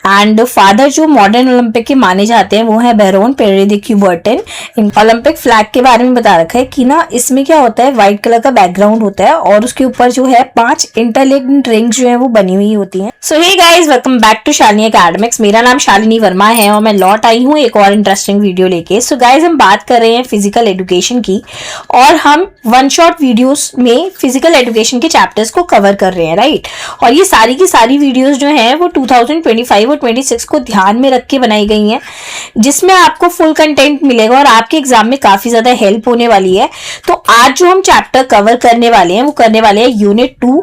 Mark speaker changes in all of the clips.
Speaker 1: And father जो modern Olympic के माने जाते हैं वो है बैरोन पेरे दे क्यूबर्टन। ओलंपिक फ्लैग के बारे में बता रखा है कि ना इसमें क्या होता है, व्हाइट कलर का बैकग्राउंड होता है और उसके ऊपर जो है 5 इंटरलिंक्ड रिंग्स जो है वो बनी हुई होती हैं। So hey guys, welcome back to Shalini Academics. मेरा नाम शालिनी वर्मा है और मैं लौट आई हूँ एक और इंटरेस्टिंग वीडियो लेके। सो गाइस, हम बात कर रहे हैं फिजिकल एजुकेशन की और हम वन शॉट वीडियोस में फिजिकल एजुकेशन के चैप्टर्स को कवर कर रहे हैं, राइट। और ये सारी की सारी वीडियोस जो हैं वो 2025 और 26 को ध्यान में रख के बनाई गई हैं, जिसमें आपको फुल कंटेंट मिलेगा और आपके एग्जाम में काफी ज्यादा हेल्प होने वाली है। तो आज जो हम चैप्टर कवर करने वाले हैं वो करने वाले हैं यूनिट 2,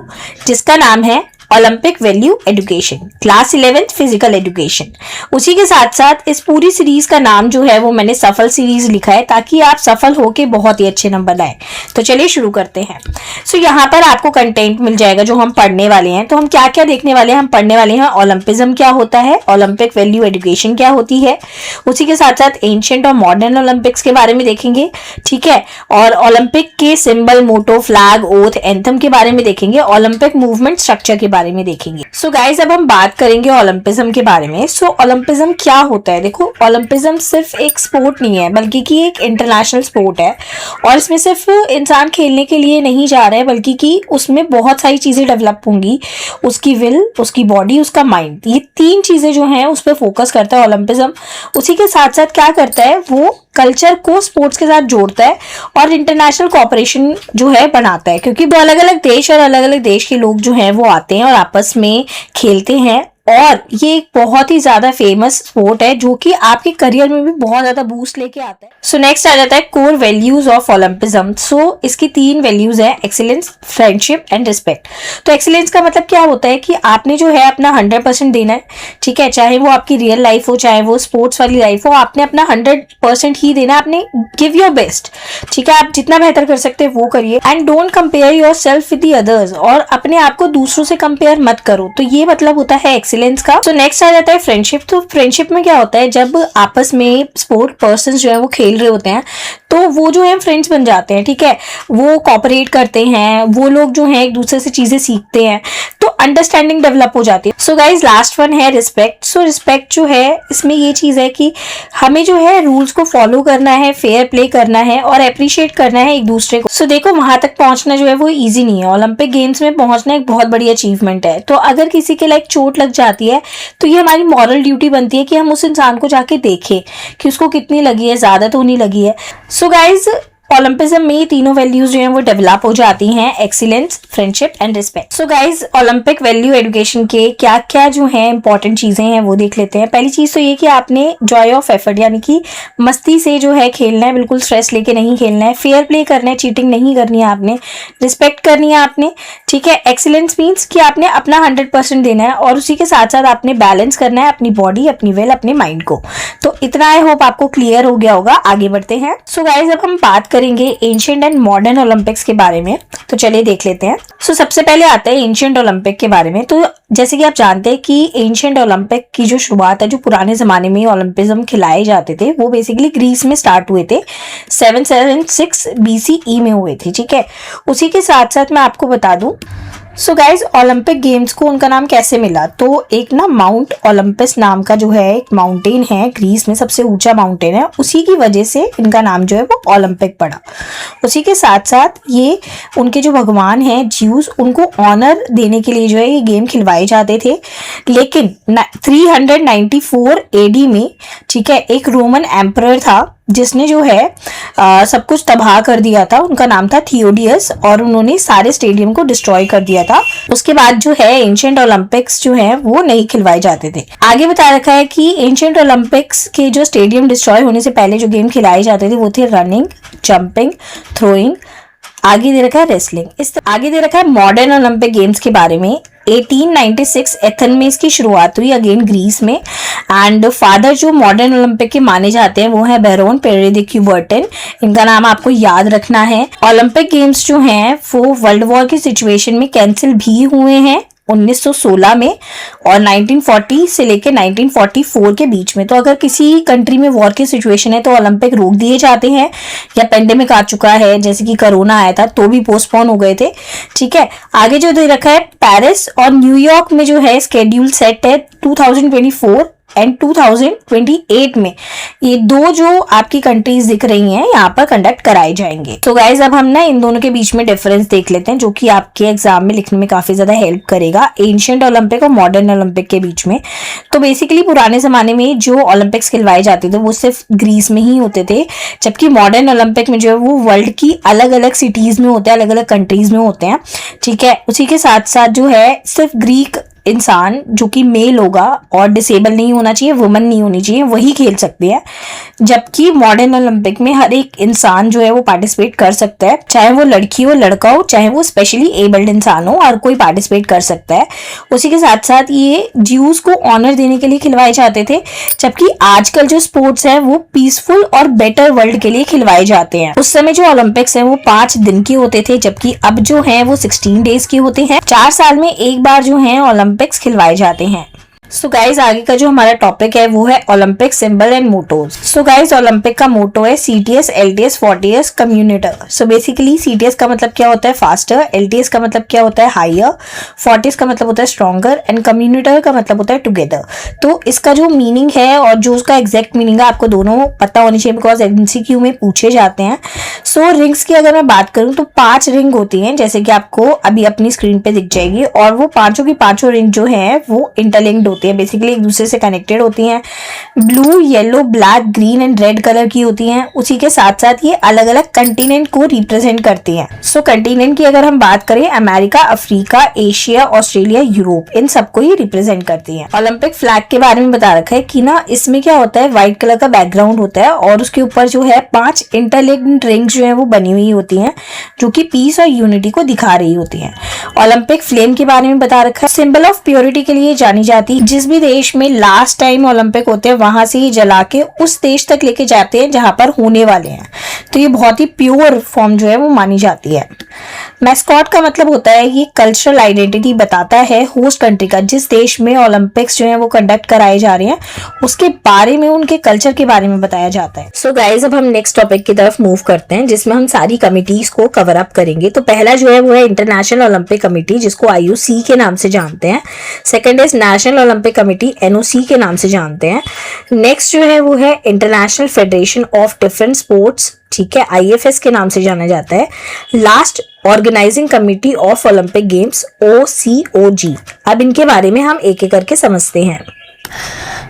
Speaker 1: जिसका नाम है Olympic value education, class 11th physical education. उसी के साथ साथ इस पूरी सीरीज का नाम जो है वो मैंने सफल सीरीज लिखा है, ताकि आप सफल होके बहुत ही अच्छे नंबर लाएं। तो चलिए शुरू करते हैं। सो यहाँ पर आपको कंटेंट मिल जाएगा जो हम पढ़ने वाले हैं। तो हम क्या क्या देखने वाले हैं, हम पढ़ने वाले हैं ओलंपिज्म क्या होता है, ओलंपिक वैल्यू एजुकेशन क्या होती है, उसी के साथ साथ एंशिएंट और मॉडर्न ओलंपिक्स के बारे में देखेंगे, ठीक है। और ओलंपिक के सिंबल, मोटो, फ्लैग, ओथ, एंथम के बारे में देखेंगे, ओलंपिक मूवमेंट स्ट्रक्चर के बारे में देखेंगे। सो गाइज, अब हम बात करेंगे ओलंपिज्म के बारे में। सो ओलंपिज्म क्या होता है, देखो ओलंपिज्म सिर्फ एक स्पोर्ट नहीं है बल्कि कि एक इंटरनेशनल स्पोर्ट है और इसमें सिर्फ इंसान खेलने के लिए नहीं जा रहा है, बल्कि कि उसमें बहुत सारी चीजें डेवलप होंगी, उसकी विल, उसकी बॉडी, उसका माइंड, ये 3 चीजें जो हैं उस पर फोकस करता है ओलंपिज्म। उसी के साथ साथ क्या करता है, वो कल्चर को स्पोर्ट्स के साथ जोड़ता है और इंटरनेशनल कोऑपरेशन जो है बनाता है, क्योंकि अलग अलग देश और अलग अलग देश के लोग जो हैं वो आते हैं और आपस में खेलते हैं। और ये एक बहुत ही ज्यादा फेमस स्पोर्ट है जो कि आपके करियर में भी बहुत ज्यादा बूस्ट लेके आता है। सो नेक्स्ट आ जाता है कोर वैल्यूज ऑफ ओलंपिज्म। सो इसकी 3 वैल्यूज है, एक्सीलेंस, फ्रेंडशिप एंड रिस्पेक्ट। तो एक्सीलेंस का मतलब क्या होता है कि आपने जो है अपना 100% देना है, ठीक है। चाहे वो आपकी रियल लाइफ हो, चाहे वो स्पोर्ट्स वाली लाइफ हो, आपने अपना 100% ही देना है, आपने गिव योर बेस्ट, ठीक है। आप जितना बेहतर कर सकते हैं वो करिए। And don't compare your self with the others, और अपने आप को दूसरों से कंपेयर मत करो। तो ये मतलब होता है एक्सीलेंस का। तो नेक्स्ट आ जाता है फ्रेंडशिप। तो फ्रेंडशिप में क्या होता है, जब आपस में स्पोर्ट पर्सन जो है वो खेल रहे होते हैं तो वो जो है फ्रेंड्स बन जाते हैं, ठीक है। वो कोऑपरेट करते हैं, वो लोग जो है एक दूसरे से चीजें सीखते हैं, तो अंडरस्टैंडिंग डेवलप हो जाती है। सो गाइज, लास्ट वन है रिस्पेक्ट। सो रिस्पेक्ट जो है इसमें ये चीज है कि हमें जो है रूल्स को फॉलो करना है, फेयर प्ले करना है और अप्रिशिएट करना है एक दूसरे को। सो देखो, वहां तक पहुंचना जो है वो इजी नहीं है। ओलंपिक गेम्स में पहुंचना एक बहुत बड़ी अचीवमेंट है। तो अगर किसी के लाइक चोट लग जाती है तो ये हमारी मॉरल ड्यूटी बनती है कि हम उस इंसान को जाके देखें कि उसको कितनी लगी है, ज्यादा तो नहीं लगी है। सो गाइज, ओलंपिज्म में ये तीनों वैल्यूज जो हैं वो डेवलप हो जाती हैं, excellence, friendship and respect. So guys, Olympic value education के क्या क्या जो है इंपॉर्टेंट चीजें हैं वो देख लेते हैं। पहली चीज तो ये कि आपने जॉय ऑफ एफर्ट, यानी कि मस्ती से जो है खेलना है, बिल्कुल स्ट्रेस लेके नहीं खेलना है, फेयर प्ले करना है, चीटिंग नहीं करनी है आपने, रिस्पेक्ट करनी है आपने, ठीक है। एक्सीलेंस मीन्स कि आपने अपना 100% देना है और उसी के साथ साथ आपने बैलेंस करना है अपनी बॉडी, अपनी विल, अपने माइंड को। तो इतना आई होप आपको क्लियर हो गया होगा। आगे बढ़ते हैं। सो गाइज, अब हम बात करेंगे एंशिएंट एंड मॉडर्न ओलंपिक्स के बारे में। तो चलिए देख लेते हैं। सो सबसे पहले आता है एंशिएंट ओलंपिक के बारे में। तो जैसे कि आप जानते हैं कि एंशिएंट ओलंपिक की जो शुरुआत है, जो पुराने जमाने में ओलंपिज्म खिलाए जाते थे, वो बेसिकली ग्रीस में स्टार्ट हुए थे, 776 BCE में हुए थे, ठीक है। उसी के साथ साथ मैं आपको बता दूं, सो गाइज, ओलंपिक गेम्स को उनका नाम कैसे मिला, तो एक ना माउंट ओलंपस नाम का जो है एक माउंटेन है, ग्रीस में सबसे ऊंचा माउंटेन है, उसी की वजह से इनका नाम जो है वो ओलंपिक पड़ा। उसी के साथ साथ ये उनके जो भगवान हैं ज्यूस, उनको ऑनर देने के लिए जो है ये गेम खिलवाए जाते थे। लेकिन 394 AD में, ठीक है, एक रोमन एम्परर था जिसने जो है सब कुछ तबाह कर दिया था। उनका नाम था थियोडियस और उन्होंने सारे स्टेडियम को डिस्ट्रॉय कर दिया था। उसके बाद जो है एंशिएंट ओलंपिक्स जो है वो नहीं खिलवाए जाते थे। आगे बता रखा है कि एंशिएंट ओलंपिक्स के जो स्टेडियम डिस्ट्रॉय होने से पहले जो गेम खिलाए जाते थे वो थे रनिंग, जंपिंग, थ्रोइंग। आगे दे रखा है रेसलिंग। आगे दे रखा है मॉडर्न ओलंपिक गेम्स के बारे में। 1896 एथेंस में इसकी शुरुआत हुई, अगेन ग्रीस में। एंड फादर जो मॉडर्न ओलंपिक के माने जाते हैं वो है बैरोन पेरे दे क्यूबर्टन। इनका नाम आपको याद रखना है। ओलंपिक गेम्स जो हैं वो वर्ल्ड वॉर की सिचुएशन में कैंसिल भी हुए हैं 1916 में और 1940 से लेके 1944 के बीच में। तो अगर किसी कंट्री में वॉर की सिचुएशन है तो ओलंपिक रोक दिए जाते हैं, या पेंडेमिक आ चुका है जैसे कि कोरोना आया था तो भी पोस्टपोन हो गए थे। ठीक है, आगे जो दे रखा है पेरिस और न्यूयॉर्क में जो है स्केड्यूल सेट है 2024 एंड 2028 में। ये दो जो आपकी कंट्रीज दिख रही हैं यहाँ पर कंडक्ट कराए जाएंगे। तो गाइज अब हम ना इन दोनों के बीच में डिफरेंस देख लेते हैं जो कि आपके एग्जाम में लिखने में काफी ज्यादा हेल्प करेगा, एंशिएंट ओलंपिक और मॉडर्न ओलंपिक के बीच में। तो बेसिकली पुराने जमाने में जो ओलंपिक्स खिलवाए जाते थे वो सिर्फ ग्रीस में ही होते थे, जबकि मॉडर्न ओलंपिक में जो है वो वर्ल्ड की अलग अलग सिटीज में होते हैं, अलग अलग कंट्रीज में होते हैं। ठीक है, उसी के साथ साथ जो है सिर्फ ग्रीक इंसान जो कि मेल होगा और डिसेबल नहीं होना चाहिए, वुमन नहीं होनी चाहिए, वही खेल सकते हैं। जबकि मॉडर्न ओलंपिक में हर एक इंसान जो है वो पार्टिसिपेट कर सकता है, चाहे वो लड़की हो लड़का हो, चाहे वो स्पेशली एबल्ड इंसान हो, हर कोई पार्टिसिपेट कर सकता है। उसी के साथ साथ ये ज्यूज को ऑनर देने के लिए खिलवाए जाते थे, जबकि आजकल जो स्पोर्ट्स है वो पीसफुल और बेटर वर्ल्ड के लिए खिलवाए जाते हैं। उस समय जो ओलंपिक्स है वो 5 दिन के होते थे, जबकि अब जो है वो 16 डेज के होते हैं। 4 साल में एक बार जो है ओलंपिक्स खिलवाए जाते हैं। सो गाइज आगे का जो हमारा टॉपिक है वो है Olympic symbol and mottos. So guys Olympic का मोटो है CTS, LTS, 40S कम्युनिटर। सो बेसिकली CTS का मतलब क्या होता है फास्टर, LTS का मतलब क्या होता है हायर, 40S का मतलब होता है स्ट्रॉन्गर एंड कम्युनिटर का मतलब होता है टुगेदर। तो इसका जो मीनिंग है और जो उसका एग्जैक्ट मीनिंग है आपको दोनों पता होनी चाहिए, बिकॉज MCQ में पूछे जाते हैं। सो रिंग्स की अगर मैं बात करूं तो 5 रिंग होती हैं, जैसे कि आपको अभी अपनी स्क्रीन पे दिख जाएगी, और वो पांचों की पांचों रिंग जो है वो इंटरलिंक्ड होती है, बेसिकली एक दूसरे से कनेक्टेड होती हैं। Blue, yellow, black, green and red colour की होती हैं। उसी के साथ साथ ये अलग अलग कंटिनेंट को रिप्रेजेंट करती हैं। सो कंटिनेंट की अगर हम बात करें, America, Africa, Asia, Australia, Europe, इन सबको ही रिप्रेजेंट करती हैं। ओलंपिक फ्लैग के बारे में बता रखा है कि ना इसमें क्या होता है, व्हाइट कलर का बैकग्राउंड होता है और उसके ऊपर जो है 5 इंटरलिंक्ड रिंग्स जो है वो बनी हुई होती हैं, जो कि पीस और यूनिटी को दिखा रही होती हैं। ओलंपिक फ्लेम के बारे में बता रखा है, सिंबल ऑफ प्योरिटी के लिए जानी जाती है। जिस भी देश में लास्ट टाइम ओलंपिक होते हैं वहां से ही जला के उस देश तक लेके जाते हैं जहां पर होने वाले हैं। तो ये बहुत ही प्योर फॉर्म जो है वो मानी जाती है। मैस्कॉट का मतलब होता है ये कल्चरल आइडेंटिटी बताता है होस्ट कंट्री का, जिस देश में ओलंपिक्स जो है वो कंडक्ट कराए जा रहे हैं उसके बारे में, उनके कल्चर के बारे में बताया जाता है। सो गाइज अब हम नेक्स्ट टॉपिक की तरफ मूव करते हैं जिसमें हम सारी कमिटीज को कवर अप करेंगे। तो पहला जो है वो है इंटरनेशनल ओलंपिक कमेटी, जिसको IOC के नाम से जानते हैं। Second is national Olympic committee, NOC के नाम से जानते हैं। नेक्स्ट जो है वो है international federation of different sports, ठीक है, IFS के नाम से जाना जाता है। Last organizing committee of Olympic games, OCOG। अब इनके बारे में हम एक एक करके समझते हैं।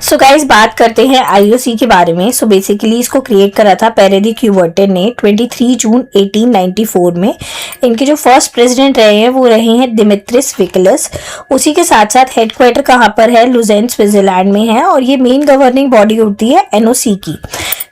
Speaker 1: सो गाइस बात करते हैं IOC के बारे में। सो बेसिकली इसको क्रिएट करा था पेरे दी क्यूबर्टन ने 23 जून 1894 में। इनके जो फर्स्ट प्रेसिडेंट रहे हैं वो रहे हैं दिमित्रिस विकलस। उसी के साथ साथ हेडक्वार्टर कहाँ पर है, लुजेन स्विट्जरलैंड में है, और ये मेन गवर्निंग बॉडी होती है NOC की।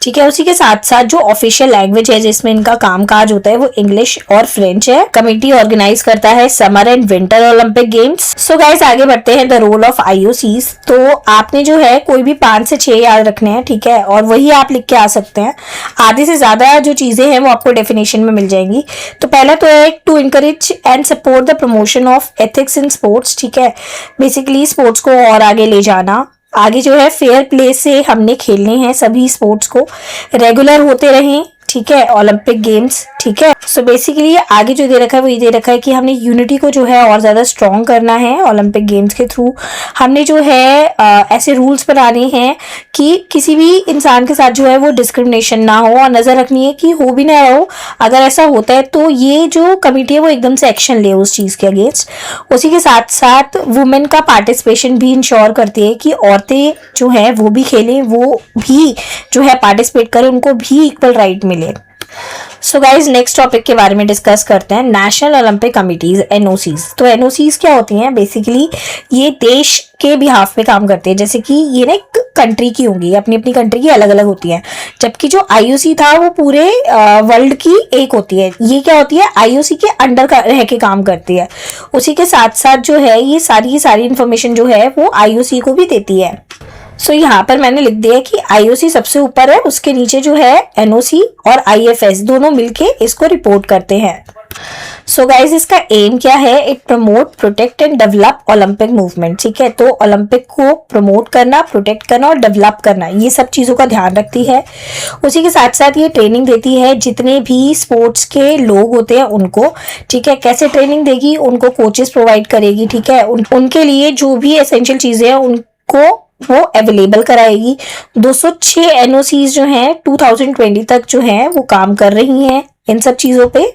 Speaker 1: ठीक है, उसी के साथ साथ जो ऑफिशियल लैंग्वेज है जिसमें इनका कामकाज होता है वो इंग्लिश और फ्रेंच है। कमेटी ऑर्गेनाइज करता है summer and winter Olympic games. So guys आगे बढ़ते हैं द रोल ऑफ IOCs। तो आपने जो है कोई भी 5 से 6 याद रखने हैं, ठीक है, और वही आप लिख के आ सकते हैं। आधे से ज्यादा जो चीजें हैं वो आपको डेफिनेशन में मिल जाएंगी। तो पहला तो है to encourage and support the promotion of ethics in sports. ठीक है, बेसिकली स्पोर्ट्स को और आगे ले जाना। आगे जो है फेयर प्ले से हमने खेलने हैं सभी स्पोर्ट्स को, रेगुलर होते रहें, ठीक है, ओलंपिक गेम्स। ठीक है, सो बेसिकली आगे जो दे रखा है वो ये दे रखा है कि हमने यूनिटी को जो है और ज्यादा स्ट्रॉन्ग करना है ओलंपिक गेम्स के थ्रू। हमने जो है ऐसे रूल्स बनाने हैं कि किसी भी इंसान के साथ जो है वो डिस्क्रिमिनेशन ना हो, और नजर रखनी है कि हो भी ना हो। अगर ऐसा होता है तो ये जो कमेटी है वो एकदम से एक्शन ले उस चीज के अगेंस्ट। उसी के साथ साथ वुमेन का पार्टिसिपेशन भी इंश्योर करती है कि औरतें जो है वो भी खेलें, वो भी जो है पार्टिसिपेट करें, उनको भी इक्वल राइट मिले। सो गाइज नेक्स्ट टॉपिक के बारे में डिस्कस करते हैं, नेशनल ओलंपिक कमिटीज, NOCs। तो NOCs क्या होती हैं, बेसिकली ये देश के बिहाफ पे काम करते हैं। जैसे कि ये ना एक कंट्री की होंगी, अपनी अपनी कंट्री की अलग अलग होती है, जबकि जो IOC था वो पूरे वर्ल्ड की एक होती है। ये क्या होती है, IOC के अंडर रह के काम करती है। उसी के साथ साथ जो है ये सारी इंफॉर्मेशन जो है वो IOC को भी देती है। सो यहाँ पर मैंने लिख दिया कि IOC सबसे ऊपर है, उसके नीचे जो है NOC और IFS दोनों मिलके इसको रिपोर्ट करते हैं। सो गाइज इसका एम क्या है, it promote protect and develop Olympic movement. ठीक है, तो ओलंपिक को प्रमोट करना, प्रोटेक्ट करना और डेवलप करना, ये सब चीज़ों का ध्यान रखती है। उसी के साथ साथ ये ट्रेनिंग देती है जितने भी स्पोर्ट्स के लोग होते हैं उनको। ठीक है, कैसे ट्रेनिंग देगी, उनको कोचेस प्रोवाइड करेगी। ठीक है, उनके लिए जो भी एसेंशियल चीज़ें हैं उनको वो अवेलेबल कराएगी। 206 एनओसीज जो हैं 2020 तक जो हैं वो काम कर रही हैं इन सब चीज़ों पे।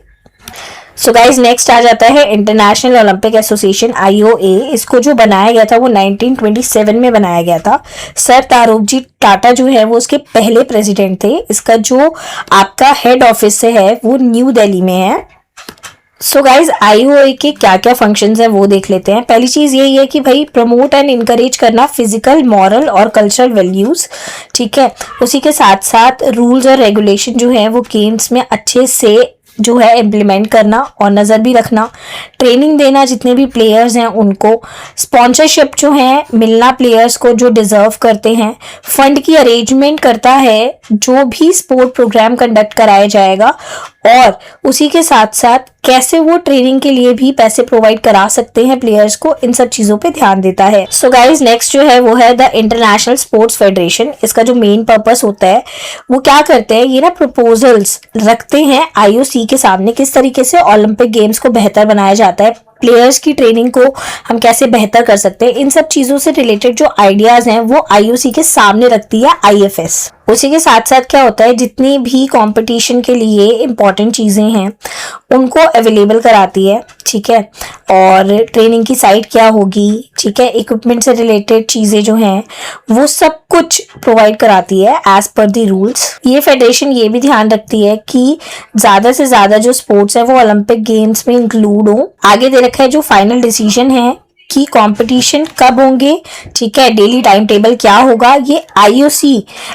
Speaker 1: सो गाइज नेक्स्ट आ जाता है इंटरनेशनल ओलंपिक एसोसिएशन IOA। इसको जो बनाया गया था वो 1927 में बनाया गया था। सर तारोजी टाटा जो है वो उसके पहले प्रेसिडेंट थे। इसका जो आपका हेड ऑफिस से है वो न्यू दिल्ली में है। सो गाइज IOA के क्या क्या फंक्शंस हैं वो देख लेते हैं। पहली चीज़ यही है कि भाई प्रमोट एंड इनकरेज करना फिजिकल, मॉरल और कल्चरल वैल्यूज़। ठीक है, उसी के साथ साथ रूल्स और रेगुलेशन जो है वो गेम्स में अच्छे से जो है इम्प्लीमेंट करना और नज़र भी रखना, ट्रेनिंग देना जितने भी प्लेयर्स हैं उनको, स्पॉन्सरशिप जो है मिलना प्लेयर्स को जो डिज़र्व करते हैं, फंड की अरेंजमेंट करता है जो भी स्पोर्ट प्रोग्राम कंडक्ट कराया जाएगा, और उसी के साथ साथ कैसे वो ट्रेनिंग के लिए भी पैसे प्रोवाइड करा सकते हैं प्लेयर्स को, इन सब चीज़ों पे ध्यान देता है। सो गाइज नेक्स्ट जो है वो है द इंटरनेशनल स्पोर्ट्स फेडरेशन। इसका जो मेन पर्पस होता है वो क्या करते हैं, ये ना प्रपोजल्स रखते हैं IOC के सामने किस तरीके से ओलंपिक गेम्स को बेहतर बनाया जाता है, प्लेयर्स की ट्रेनिंग को हम कैसे बेहतर कर सकते हैं, इन सब चीज़ों से रिलेटेड जो आइडियाज हैं वो IOC के सामने रखती है IFS। उसी के साथ साथ क्या होता है, जितनी भी कंपटीशन के लिए इम्पॉर्टेंट चीज़ें हैं उनको अवेलेबल कराती है। ठीक है, और ट्रेनिंग की साइट क्या होगी, ठीक है, इक्विपमेंट से रिलेटेड चीज़ें जो हैं वो सब कुछ प्रोवाइड कराती है एज पर दी रूल्स। ये फेडरेशन ये भी ध्यान रखती है कि ज़्यादा से ज़्यादा जो स्पोर्ट्स है वो ओलंपिक गेम्स में इंक्लूड हो। आगे दे रखा है जो फाइनल डिसीजन है कि कंपटीशन कब होंगे, ठीक है, डेली टाइम टेबल क्या होगा, ये IOC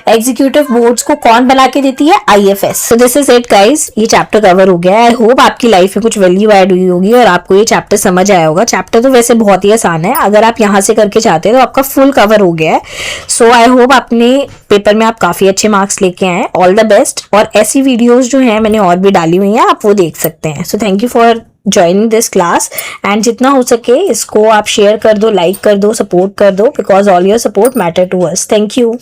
Speaker 1: एग्जीक्यूटिव बोर्ड्स को कौन बना के देती है, IFS। So this is it guys, ये चैप्टर कवर हो गया। आई होप आपकी लाइफ में कुछ वैल्यू ऐड हुई होगी और आपको ये चैप्टर समझ आया होगा। चैप्टर तो वैसे बहुत ही आसान है, अगर आप यहाँ से करके चाहते हैं तो आपका फुल कवर हो गया है। सो आई होप अपने पेपर में आप काफी अच्छे मार्क्स लेके आए। All the best. और ऐसी वीडियोज जो है मैंने और भी डाली हुई है, आप वो देख सकते हैं। So thank you for joining this class, and जितना हो सके इसको आप शेयर कर दो, लाइक कर दो, सपोर्ट कर दो, because all your support matter to us. Thank you.